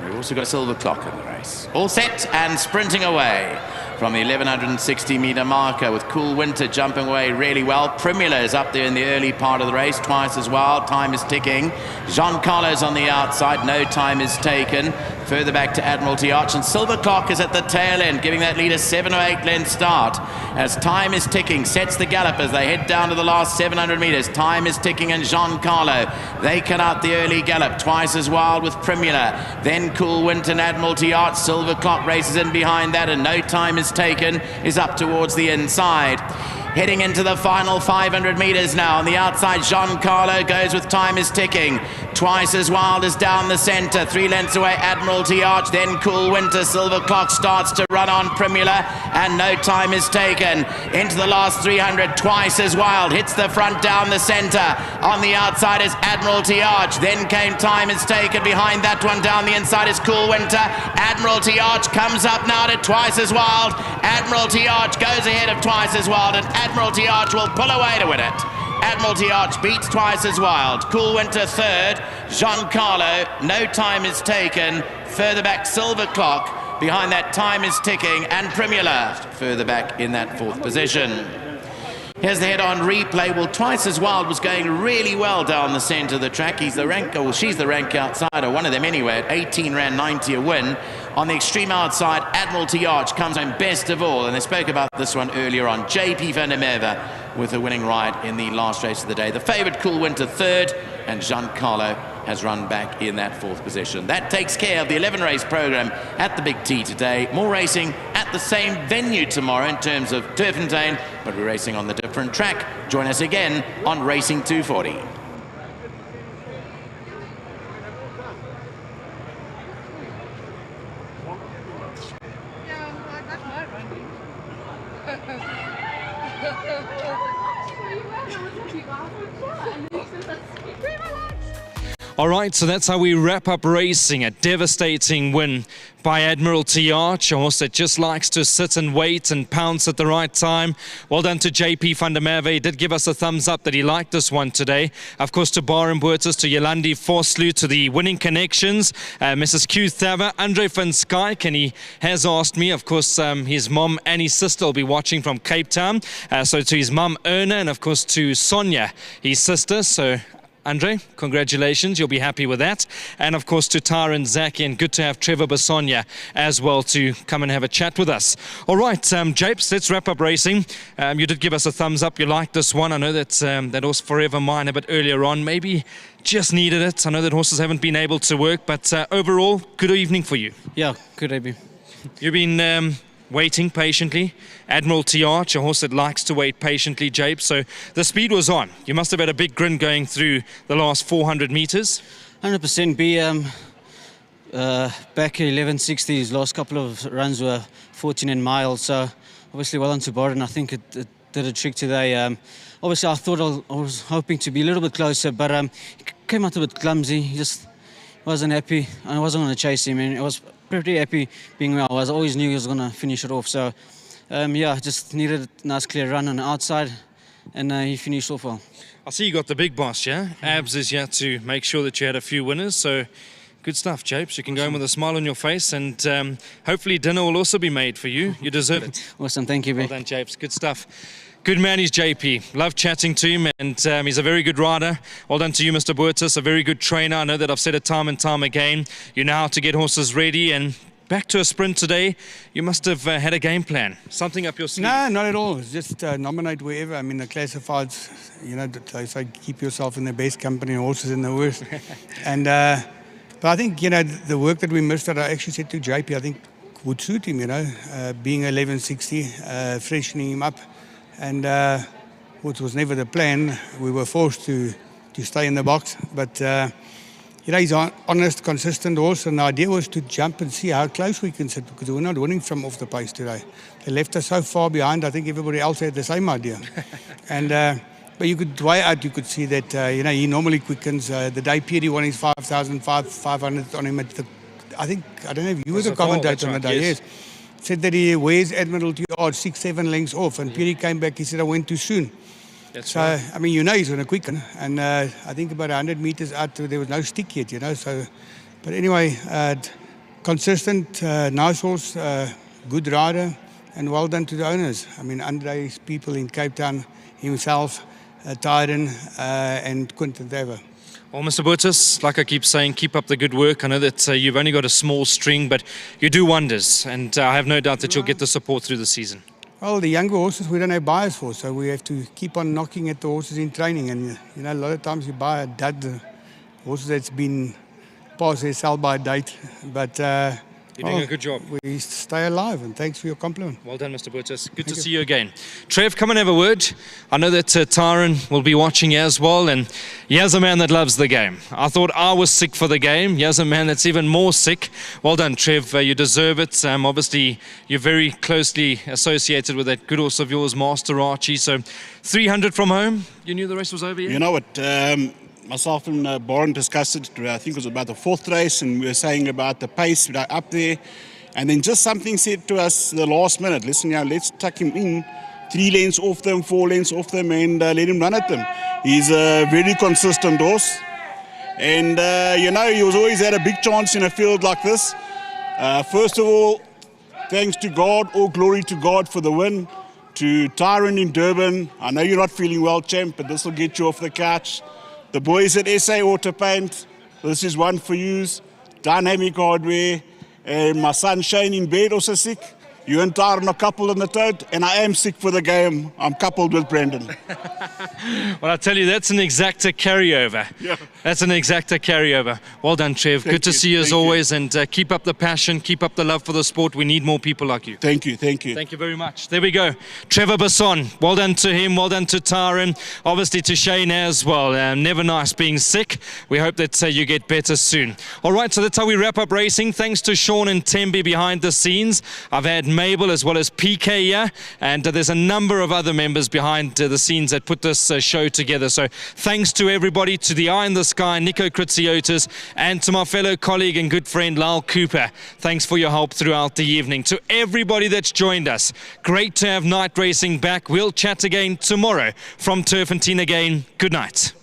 We've also got a silver clock in the race. All set and sprinting away from the 1160-meter marker with Cool Winter jumping away really well. Primula is up there in the early part of the race, twice as well. Time is ticking. Giancarlo's on the outside. No time is taken. Further back to Admiralty Arch, and Silver Clock is at the tail end, giving that leader 7 or 8 length start. As time is ticking, sets the gallop as they head down to the last 700 meters. Time is ticking, and Giancarlo, they cut out the early gallop, twice as wild with Primula. Then Cool Winter and Admiralty Arch. Silver Clock races in behind that, and No Time is taken, is up towards the inside. Heading into the final 500 meters now. On the outside, Giancarlo goes with Time is ticking. Twice as wild as down the center. 3 lengths away, Admiralty Arch. Then Cool Winter. Silver Clock starts to run on Primula, and No Time is taken. Into the last 300, Twice as wild. Hits the front down the center. On the outside is Admiralty Arch. Then came Time is taken. Behind that one down the inside is Cool Winter. Admiralty Arch comes up now to Twice as wild. Admiralty Arch goes ahead of Twice as wild, and Admiralty Arch will pull away to win it. Admiralty Arch beats Twice as wild. Cool Winter third. Giancarlo, No Time is taken. Further back, Silver Clock. Behind that, Time is ticking. And Primula further back in that 4th position. Here's the head-on replay. Well, Twice as wild was going really well down the centre of the track. He's the rank, or she's the rank outsider, one of them anyway, at 18 Rand 90 a win. On the extreme outside, Admiralty Arch comes home best of all, and they spoke about this one earlier on. JP van der Merwe with a winning ride in the last race of the day. The favourite, Cool Winter, third, and Giancarlo has run back in that 4th position. That takes care of the 11-race programme at the Big T today. More racing at the same venue tomorrow in terms of TURFFONTEIN, but we're racing on the different track. Join us again on Racing 240. All right, so that's how we wrap up racing. A devastating win by Admiralty Arch, a horse that just likes to sit and wait and pounce at the right time. Well done to JP van der Merwe. He did give us a thumbs up that he liked this one today. Of course, to Baron Boertus, to Yolandi Vosloo, to the winning connections, Mrs. Q Thava, Andre van Skyke, and he has asked me, of course, his mom and his sister will be watching from Cape Town. So to his mum, Erna, and of course to Sonia, his sister. So Andre, congratulations, you'll be happy with that. And of course to Tara and Zaki, and good to have Trevor Bassonia as well to come and have a chat with us. All right, Japes, let's wrap up racing. You did give us a thumbs up, you liked this one. I know that that horse Forever Mine a bit earlier on, maybe just needed it. I know that horses haven't been able to work, but overall, good evening for you. Yeah, good evening. You've been waiting patiently. Admiralty Arch, a horse that likes to wait patiently, Jape. So the speed was on. You must have had a big grin going through the last 400 meters. 100% B. Back at 1160s, last couple of runs were 14 and miles. So obviously well on to Baron. I think it did a trick today. Obviously I thought I was hoping to be a little bit closer, but he came out a bit clumsy. He just wasn't happy. I wasn't going to chase him, and I was pretty happy being where I was. I always knew he was going to finish it off. So yeah, just needed a nice clear run on the outside, and he finished off well. I see you got the big boss, yeah? Abs is here to make sure that you had a few winners, so good stuff, Japes. You can go in with a smile on your face, and hopefully dinner will also be made for you. You deserve it. Awesome, thank you, B. Well done, Japes. Good stuff. Good man, he's JP. Love chatting to him, and he's a very good rider. Well done to you, Mr. Boertus, a very good trainer. I know that I've said it time and time again. You know how to get horses ready, and back to a sprint today. You must have had a game plan, something up your sleeve. No, not at all. Just nominate wherever. I mean, the classifieds, you know, they say keep yourself in the best company and horses in the worst. And but I think, you know, the work that we missed, that I actually said to JP, I think would suit him, you know, being 1160, freshening him up. And which was never the plan. We were forced to stay in the box. But, you know, he's an honest, consistent horse. And the idea was to jump and see how close we can sit, because we're not winning from off the pace today. They left us so far behind. I think everybody else had the same idea. And but you could way out, you could see that, you know, he normally quickens. The day Pierre won his 5,500 on him at the, I think, I don't know if you were the commentator on the day, yes. Said that he wears Admiralty Arch 6-7 lengths off, and Pierre came back, he said, I went too soon. That's so, right. I mean, you know he's going to quicken. And I think about 100 meters out, there was no stick yet, you know. So, but anyway, consistent, nice horse, good rider, and well done to the owners. I mean, Andre's people in Cape Town, himself, Tyron, and Quinton Dever. Well, Mr. Botus, like I keep saying, keep up the good work. I know that you've only got a small string, but you do wonders, and I have no doubt that you'll get the support through the season. Well, the younger horses we don't have buyers for, so we have to keep on knocking at the horses in training. And you know, a lot of times you buy a dud horses that's been past their sell-by date, but You're doing a good job. we stay alive, and thanks for your compliment. Well done, Mr. Botus. Good to see you again. Trev, come and have a word. I know that Tyron will be watching as well, and here's a man that loves the game. I thought I was sick for the game. Here's a man that's even more sick. Well done, Trev. You deserve it. Obviously, you're very closely associated with that good horse of yours, Master Archie. So, 300 from home. You knew the race was over, yeah? You know what? Myself and Boren discussed it. I think it was about the 4th race, and we were saying about the pace up there. And then just something said to us the last minute, listen, let's tuck him in 3 lengths off them, 4 lengths off them, and let him run at them. He's a very consistent horse. And, he was always had a big chance in a field like this. First of all, thanks to God, all glory to God for the win. To Tyron in Durban, I know you're not feeling well, champ, but this will get you off the couch. The boys at SA Auto Paint, this is one for yous. Dynamic Hardware, and my son Shane in bed also sick. You and Tyron are coupled on the toad, and I am sick for the game. I'm coupled with Brendan. Well, I tell you, that's an exacta carryover. Yeah. That's an exacta carryover. Well done, Trev. Good to see you as always, and keep up the passion, keep up the love for the sport. We need more people like you. Thank you. Thank you very much. There we go. Trevor Basson. Well done to him. Well done to Tyron. Obviously to Shane as well. Never nice being sick. We hope that you get better soon. All right, so that's how we wrap up racing. Thanks to Sean and Tembi behind the scenes. I've had Mabel as well as PK here, and there's a number of other members behind the scenes that put this show together. So thanks to everybody, to the Eye in the Sky, Nico Kritsiotis, and to my fellow colleague and good friend Lyle Cooper. Thanks for your help throughout the evening. To everybody that's joined us, great to have night racing back. We'll chat again tomorrow from Turffontein again. Good night.